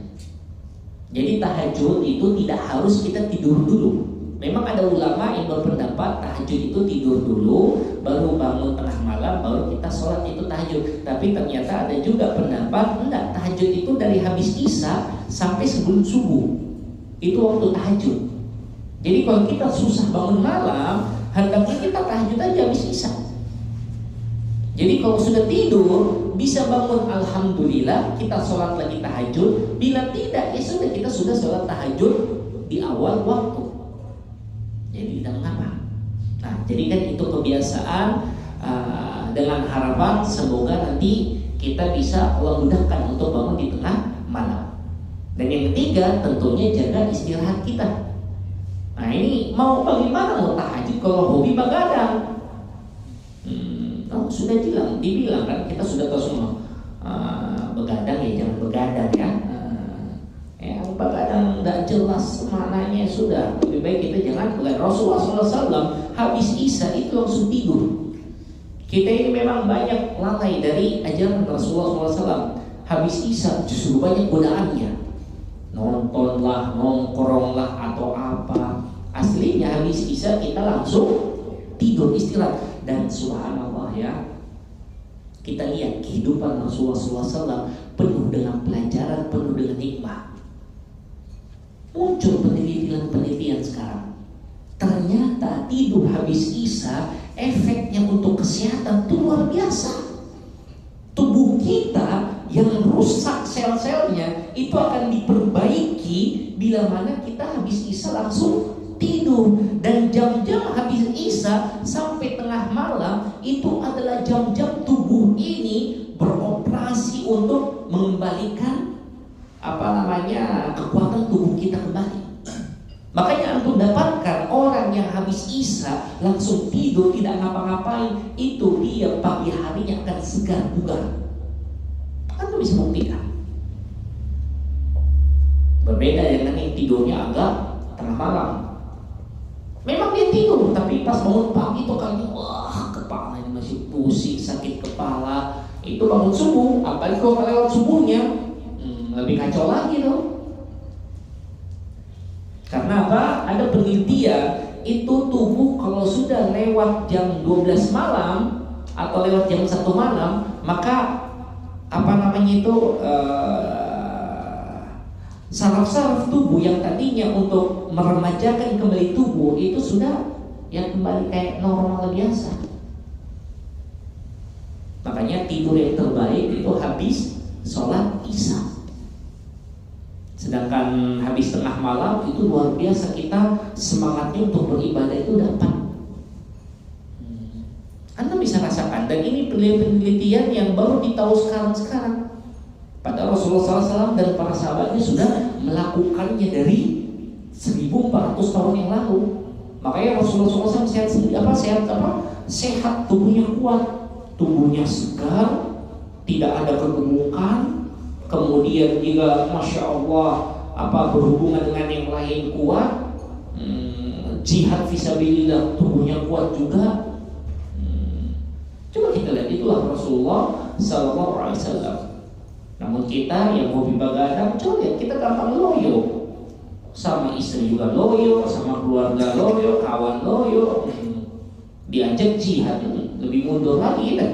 Jadi tahajud itu tidak harus kita tidur dulu. Memang ada ulama yang berpendapat tahajud itu tidur dulu, baru bangun tengah malam, baru kita sholat itu tahajud. Tapi ternyata ada juga pendapat enggak, tahajud itu dari habis isya sampai sebelum subuh. Itu waktu tahajud. Jadi kalau kita susah bangun malam, hendaknya kita tahajud aja habis isya. Jadi kalau sudah tidur, bisa bangun alhamdulillah, kita sholat lagi tahajud. Bila tidak, ya sudah, kita sudah sholat tahajud di awal waktu. Jadi tidak mengapa. Nah, jadi kan itu kebiasaan, dengan harapan semoga nanti kita bisa Allah mudahkan untuk bangun di tengah malam. Dan yang ketiga tentunya jaga istirahat kita. Nah ini mau bagaimana mau tahajud kalau hobi begadang? Sudah dibilang kan, kita sudah tahu semua. Begadang ya jangan begadang ya. Yang begadang nggak jelas maknanya sudah, lebih baik kita jangan begadang. Rasulullah SAW habis isya itu langsung tidur. Kita ini memang banyak lalai dari ajaran Rasulullah SAW. Habis isya justru banyak godaannya, nontonlah, nongkronglah atau apa. Aslinya habis isya kita langsung tidur istirahat. Dan subhanallah ya, kita lihat kehidupan Rasulullah SAW penuh dengan pelajaran, penuh dengan hikmah. Muncul penelitian sekarang, ternyata tidur habis isya efeknya untuk kesehatan itu luar biasa. Tubuh kita yang rusak sel-selnya itu akan diperbaiki bila mana kita habis isya langsung tidur. Dan jam-jam habis isya sampai tengah malam itu adalah jam-jam tubuh ini beroperasi untuk mengembalikan kekuatan tubuh kita kembali. Makanya antum dapatkan orang yang habis isya langsung tidur tidak ngapa-ngapain, itu dia pagi harinya akan segar bugar. Antum bisa buktikan. Berbeda dengan yang tidurnya agak tengah malam. Memang dia tidur, tapi pas bangun pagi itu kayaknya wah kepala ini masih pusing, sakit kepala. Itu bangun subuh, apalagi kalau lewat subuhnya lebih kacau lagi loh. Karena apa? Ada penelitian itu tubuh kalau sudah lewat jam 12 malam atau lewat jam 1 malam, maka saraf-saraf tubuh yang tadinya untuk meremajakan kembali tubuh itu sudah yang kembali kayak normal biasa. Makanya tidur yang terbaik itu habis sholat isya. Sedangkan habis tengah malam itu luar biasa, kita semangatnya untuk beribadah itu dapat. Anda bisa rasakan, dan ini penelitian yang baru ditahu sekarang. Pada Rasulullah SAW dan para sahabatnya sudah melakukannya dari 1400 tahun yang lalu. Makanya Rasulullah SAW sehat, tubuhnya kuat, tubuhnya segar, tidak ada kegemukan. Kemudian juga masya Allah berhubungan dengan yang lain kuat, jihad fisabilillah tubuhnya kuat juga. Coba kita lihat, itulah Rasulullah SAW. Namun kita yang hobi begadang, coba lihat, kita gampang loyo. Sama istri juga loyo, sama keluarga loyo, kawan loyo. Diajak jihad lebih mundur lagi kan.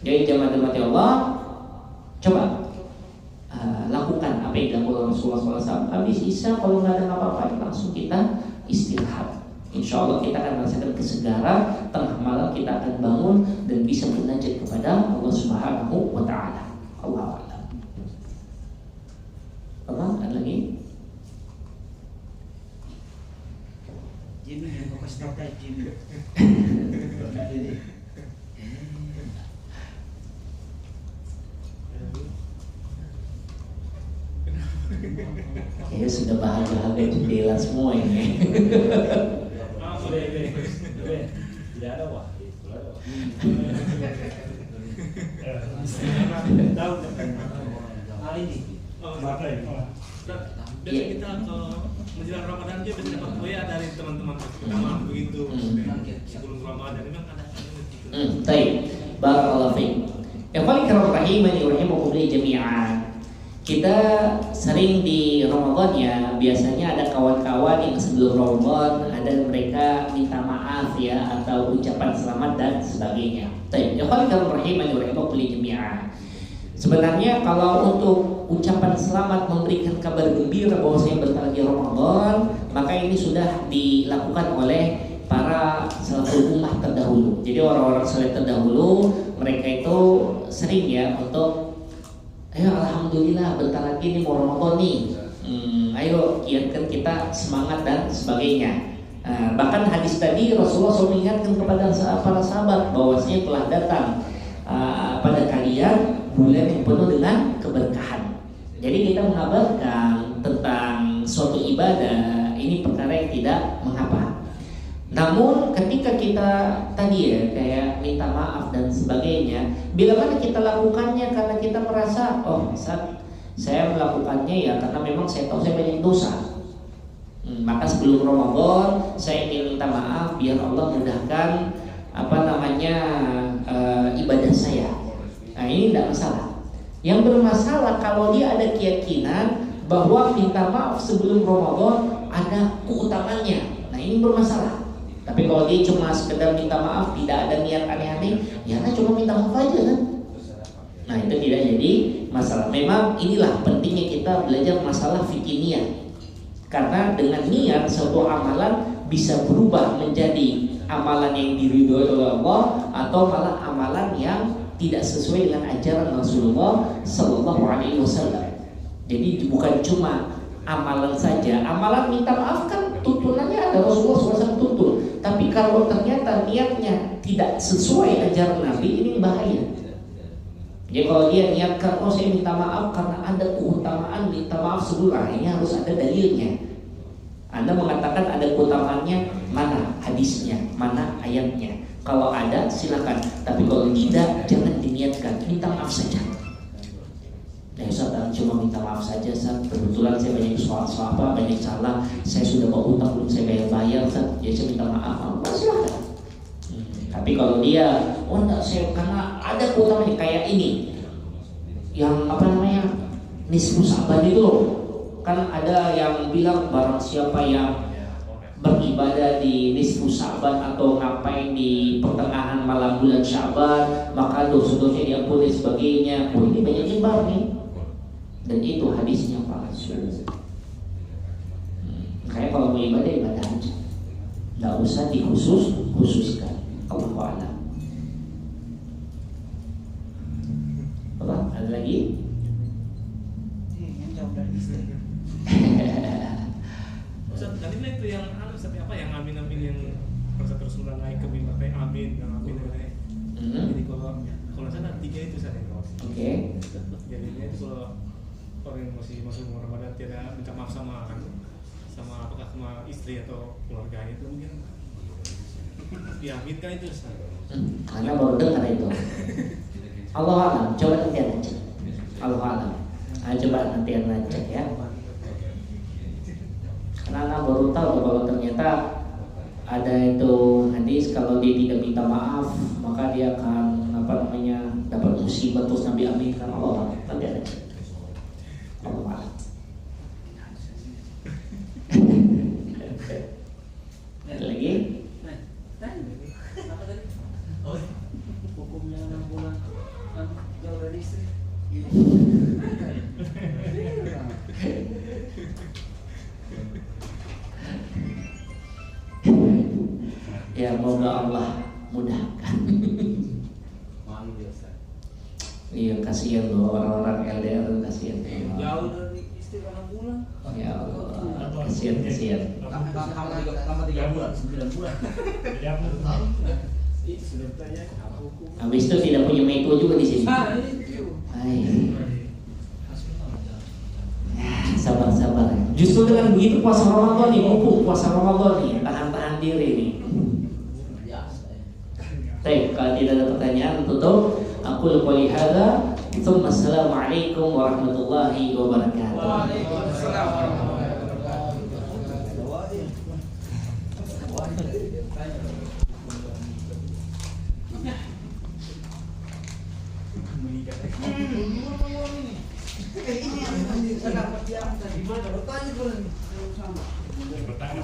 Jadi jemaah Allah, coba lakukan apa yang dilakukan Rasulullah SAW. Habis isya kalau nggak ada apa-apa langsung kita istirahat. Insya Allah kita akan merasakan kesegaran. Tengah malam kita akan bangun dan bisa munajat kepada Allah Subhanahu wa Ta'ala. Allah a'lam. Ada lagi? Jimmy yang fokus data Jimmy. Ya sudah bahagia jendela semua ini. Tidak ada wah, itu ada wah. Tahu hari ini. Dan kita menjelang Ramadan dia bisa dapat WA dari teman-teman pertama begitu. Sebelum Ramadan memang ada. Baik. Barakallahu fiik. Ya paling kalau rahimani rahimakumullah jami'an. Kita sering di Ramadan ya, biasanya ada kawan-kawan yang sebelum Ramadan ada mereka minta maaf ya atau ucapan selamat dan sebagainya. Sebenarnya kalau untuk ucapan selamat memberikan kabar gembira bahwa saya bentar lagi Ramadan, maka ini sudah dilakukan oleh para salaful ummah terdahulu. Jadi orang-orang saleh terdahulu mereka itu sering ya untuk ayo alhamdulillah bentar lagi nih mau Ramadan nih. Ayo kiatkan kita semangat dan sebagainya. Bahkan hadis tadi Rasulullah SAW mengingatkan kepada para sahabat bahwasanya telah datang pada kalian bulan yang penuh dengan keberkahan. Jadi kita mengabarkan tentang suatu ibadah ini perkara yang tidak mengapa. Namun ketika kita tadi ya kayak minta maaf dan sebagainya, bila mana kita lakukannya karena kita merasa saya melakukannya ya karena memang saya tahu saya banyak dosa, maka sebelum Ramadan saya ingin minta maaf biar Allah mudahkan ibadah saya. Nah ini tidak masalah. Yang bermasalah kalau dia ada keyakinan bahwa minta maaf sebelum Ramadan ada keutamannya. Nah ini bermasalah. Tapi kalau dia cuma sekedar minta maaf, tidak ada niat aneh-aneh, ya kan cuma minta maaf aja kan. Nah itu tidak jadi masalah. Memang inilah pentingnya kita belajar masalah fikih niat. Karena dengan niat suatu amalan bisa berubah menjadi amalan yang diridhoi oleh Allah atau malah amalan yang tidak sesuai dengan ajaran Rasulullah Sallallahu Alaihi Wasallam. Jadi bukan cuma amalan saja. Amalan minta maaf kan tuntunannya ada, Rasulullah SAW tuntun. Tapi kalau ternyata niatnya tidak sesuai ajaran Nabi, ini bahaya. Jadi kalau dia niatkan, saya minta maaf karena ada keutamaan minta maaf sebelum, ini harus ada dalilnya. Anda mengatakan ada keutamaannya, mana hadisnya, mana ayatnya. Kalau ada silakan, tapi kalau tidak jangan diniatkan, minta maaf saja. Ya Ustaz, cuma minta maaf saja Ustaz. Kebetulan saya banyak banyak salah, saya sudah bawa utang belum saya bayar Ustaz. Ya saya minta maaf, silakan. Tapi kalau dia, enggak saya karena ada keutamaan kayak ini, yang nisfu Sa'ban itu loh. Kan ada yang bilang barang siapa yang beribadah di nisfu Sa'ban atau ngapain di pertengahan malam bulan Sya'ban maka dosa-dosanya diampuni sebagainya. Ini banyak nyebar nih. Dan itu hadisnya palsu. Kayak kalau mau ibadah aja, nggak usah dikhususkan. Allahu a'lam. Apa? Ada lagi? Yang jauh dari istri. Ustaz, tadi itu yang seperti apa yang amin yang terus naik ke mimbar kayak amin yang amin kayak. Jadi kalau saya ada 3 itu saya. Oke. Jadi itu kalau orang yang masih masuk Ramadan tidak minta maaf sama apakah sama istri atau keluarganya itu mungkin diaminkan itu karena baru dengar itu. Allah alam, coba nanti anda cek. Allah alam, coba nanti anda cek ya. Karena anda baru tahu kalau ternyata ada itu hadis kalau dia tidak minta maaf maka dia akan dapat musibah terus Nabi aminkan. Allah alam, nanti anda cek. Allah. Ada lagi? Hukumnya 6 bulan jauh dari istri. Ya moga Allah mudahkan. Iya kasihan loh orang-orang LDR, kasihan. Jauh dari istri 6 bulan. Ya Allah, kasihan. Lama 3 bulan, 9 bulan. Habis itu tidak punya meto juga di sini. Sabar. Justru dengan begitu puasa Ramadan nih, mumpung puasa Ramadan nih, tahan diri nih. Baik, kalau tidak ada pertanyaan tutup. Aku qouli hadza, tsumma assalamualaikum warahmatullahi wabarakatuh. Waalaikumsalam warahmatullahi wabarakatuh. Ini yang saya dapat yang tadi. Bertanya gue nih. Sama. Bertanya.